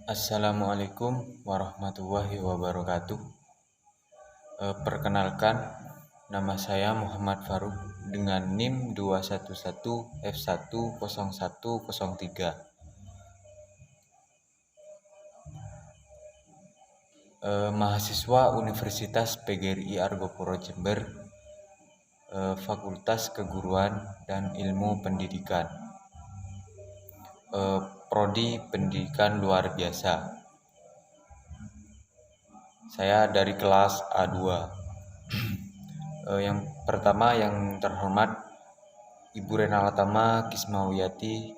Assalamualaikum warahmatullahi wabarakatuh. Perkenalkan, nama saya Muhammad Faruk dengan NIM 211F1010103. Mahasiswa Universitas PGRI Argopuro Jember, Fakultas Keguruan dan Ilmu Pendidikan, Prodi Pendidikan Luar Biasa. Saya dari kelas A2. Yang pertama, yang terhormat Ibu Renalatama Kismawiyati,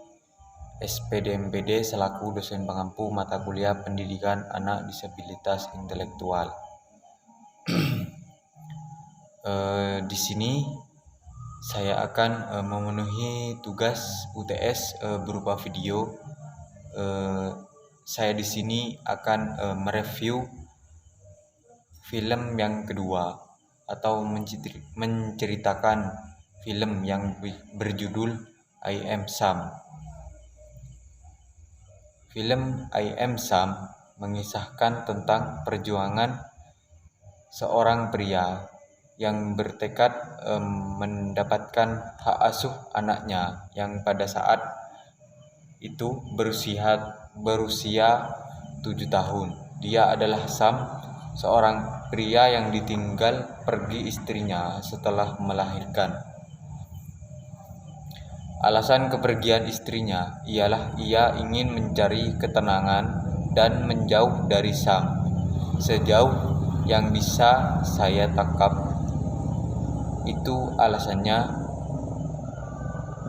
SPD/MPD selaku dosen pengampu mata kuliah Pendidikan Anak Disabilitas Intelektual. Di sini saya akan memenuhi tugas UTS berupa video. Saya di sini akan mereview film yang kedua atau menceritakan film yang berjudul I Am Sam. Film I Am Sam mengisahkan tentang perjuangan seorang pria yang bertekad mendapatkan hak asuh anaknya yang pada saat itu berusia 7 tahun. Dia adalah Sam, seorang pria yang ditinggal pergi istrinya setelah melahirkan. Alasan kepergian istrinya ialah ia ingin mencari ketenangan dan menjauh dari Sam. Sejauh yang bisa saya tangkap, itu alasannya.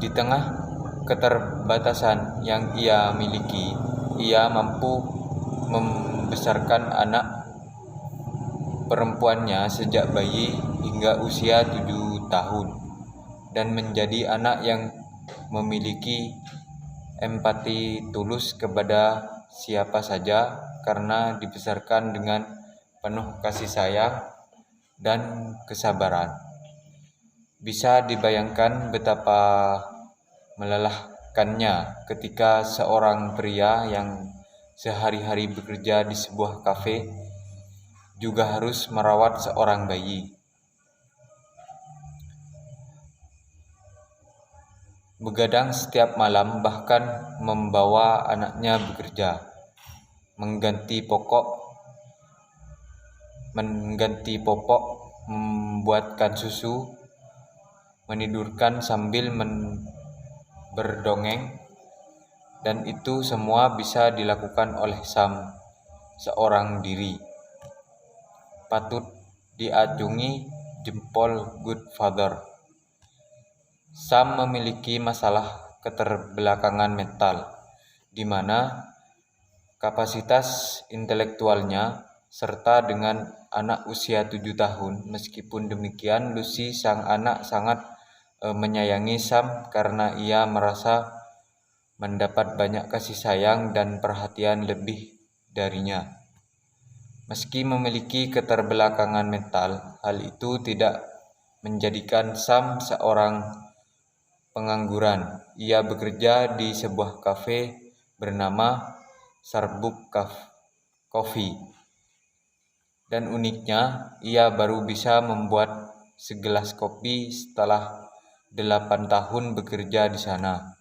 Di tengah keterbatasan yang ia miliki, ia mampu membesarkan anak perempuannya sejak bayi hingga usia 7 tahun dan menjadi anak yang memiliki empati tulus kepada siapa saja karena dibesarkan dengan penuh kasih sayang dan kesabaran. Bisa dibayangkan betapa melelahkannya ketika seorang pria yang sehari-hari bekerja di sebuah kafe juga harus merawat seorang bayi. Begadang setiap malam, bahkan membawa anaknya bekerja, mengganti popok, membuatkan susu, menidurkan sambil berdongeng, dan itu semua bisa dilakukan oleh Sam seorang diri. Patut diacungi jempol good father. Sam memiliki masalah keterbelakangan mental, di mana kapasitas intelektualnya serta dengan anak usia 7 tahun. Meskipun demikian, Lucy sang anak sangat menyayangi Sam karena ia merasa mendapat banyak kasih sayang dan perhatian lebih darinya. Meski memiliki keterbelakangan mental, hal itu tidak menjadikan Sam seorang pengangguran. Ia bekerja di sebuah kafe bernama Starbucks Coffee. Dan uniknya, ia baru bisa membuat segelas kopi setelah 8 tahun bekerja di sana.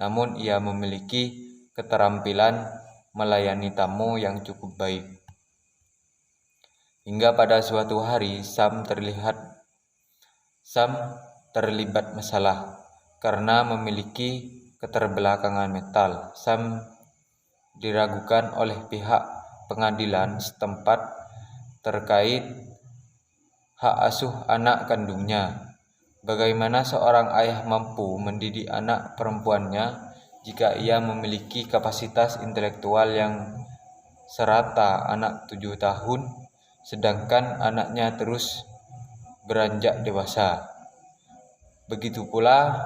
Namun ia memiliki keterampilan melayani tamu yang cukup baik. Hingga pada suatu hari Sam terlibat masalah karena memiliki keterbelakangan mental. Sam diragukan oleh pihak pengadilan setempat terkait hak asuh anak kandungnya. Bagaimana seorang ayah mampu mendidik anak perempuannya jika ia memiliki kapasitas intelektual yang serata anak 7 tahun, sedangkan anaknya terus beranjak dewasa. Begitu pula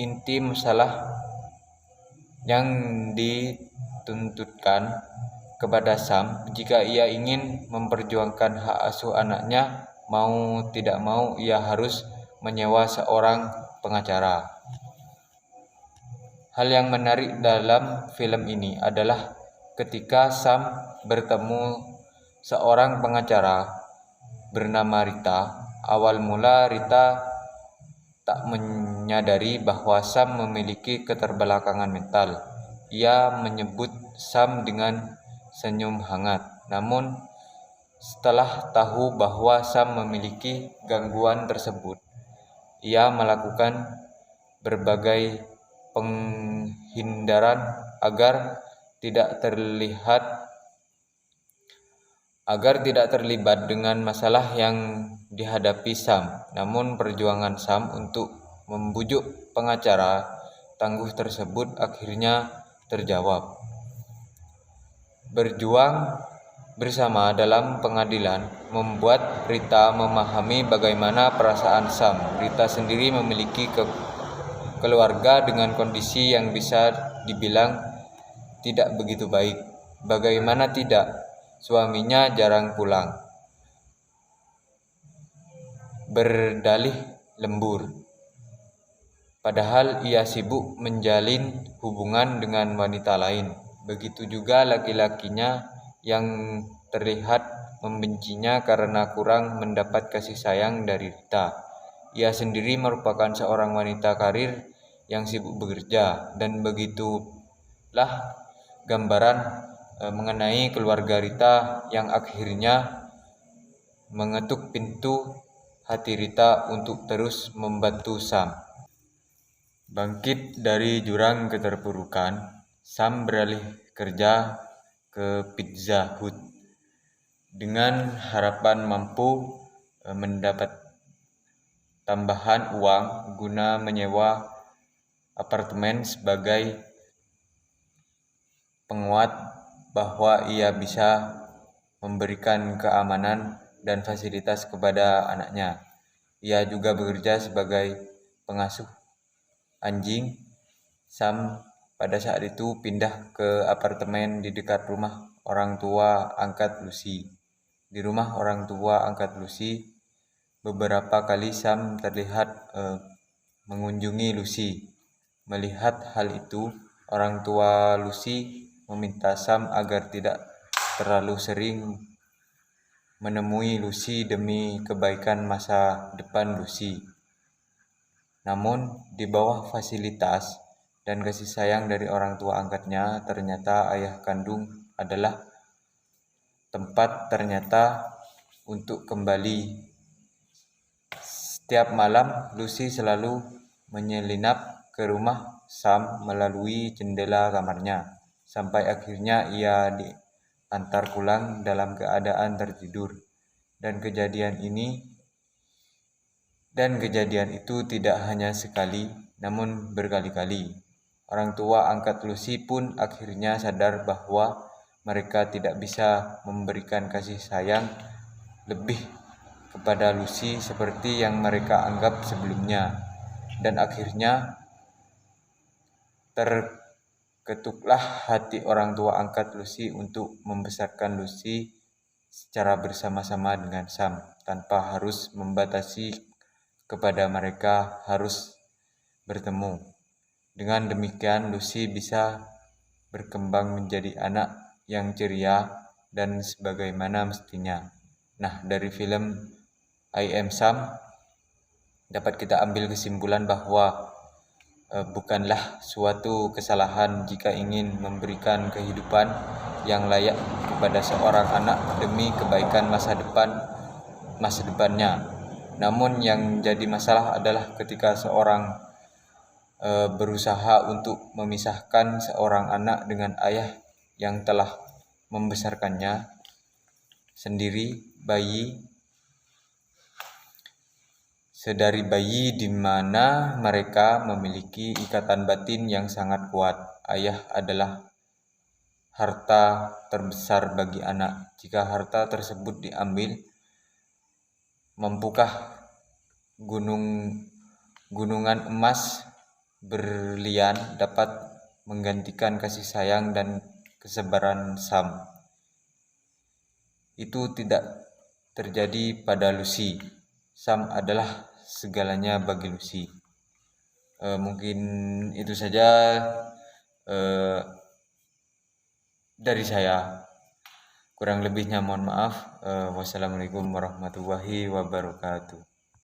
inti masalah yang dituntutkan kepada Sam jika ia ingin memperjuangkan hak asuh anaknya. Mau tidak mau ia harus menyewa seorang pengacara. Hal yang menarik dalam film ini adalah ketika Sam bertemu seorang pengacara bernama Rita. Awal mula Rita tak menyadari bahwa Sam memiliki keterbelakangan mental. Ia menyebut Sam dengan senyum hangat. Namun setelah tahu bahwa Sam memiliki gangguan tersebut, ia melakukan berbagai penghindaran agar tidak terlibat dengan masalah yang dihadapi Sam. Namun perjuangan Sam untuk membujuk pengacara tangguh tersebut akhirnya terjawab. Berjuang bersama dalam pengadilan membuat Rita memahami bagaimana perasaan Sam. Rita sendiri memiliki keluarga dengan kondisi yang bisa dibilang tidak begitu baik. Bagaimana tidak, suaminya jarang pulang, berdalih lembur, padahal ia sibuk menjalin hubungan dengan wanita lain. Begitu juga laki-lakinya yang terlihat membencinya karena kurang mendapat kasih sayang dari Rita. Ia sendiri merupakan seorang wanita karir yang sibuk bekerja, dan begitulah gambaran mengenai keluarga Rita yang akhirnya mengetuk pintu hati Rita untuk terus membantu Sam. Bangkit dari jurang keterpurukan, Sam beralih kerja ke Pizza Hut dengan harapan mampu mendapat tambahan uang guna menyewa apartemen sebagai penguat bahwa ia bisa memberikan keamanan dan fasilitas kepada anaknya. Ia juga bekerja sebagai pengasuh anjing. Sam pada saat itu pindah ke apartemen di dekat rumah orang tua angkat Lucy. Di rumah orang tua angkat Lucy, beberapa kali Sam terlihat mengunjungi Lucy. Melihat hal itu, orang tua Lucy meminta Sam agar tidak terlalu sering menemui Lucy demi kebaikan masa depan Lucy. Namun, di bawah fasilitas dan kasih sayang dari orang tua angkatnya, ternyata ayah kandung adalah tempat ternyata untuk kembali. Setiap malam, Lucy selalu menyelinap ke rumah Sam melalui jendela kamarnya, sampai akhirnya ia diantar pulang dalam keadaan tertidur. Dan kejadian itu tidak hanya sekali, namun berkali-kali. Orang tua angkat Lucy pun akhirnya sadar bahwa mereka tidak bisa memberikan kasih sayang lebih kepada Lucy seperti yang mereka anggap sebelumnya. Dan akhirnya terketuklah hati orang tua angkat Lucy untuk membesarkan Lucy secara bersama-sama dengan Sam, tanpa harus membatasi kepada mereka harus bertemu. Dengan demikian, Lucy bisa berkembang menjadi anak yang ceria dan sebagaimana mestinya. Nah, dari film I Am Sam dapat kita ambil kesimpulan bahwa bukanlah suatu kesalahan jika ingin memberikan kehidupan yang layak kepada seorang anak demi kebaikan masa depannya. Namun yang jadi masalah adalah ketika seorang berusaha untuk memisahkan seorang anak dengan ayah yang telah membesarkannya sendiri, sedari bayi, di mana mereka memiliki ikatan batin yang sangat kuat. Ayah adalah harta terbesar bagi anak. Jika harta tersebut diambil, mampukah gunungan emas berlian dapat menggantikan kasih sayang dan kesabaran Sam? Itu tidak terjadi pada Lucy. Sam adalah segalanya bagi Lucy. Mungkin itu saja dari saya. Kurang lebihnya mohon maaf. Wassalamualaikum warahmatullahi wabarakatuh.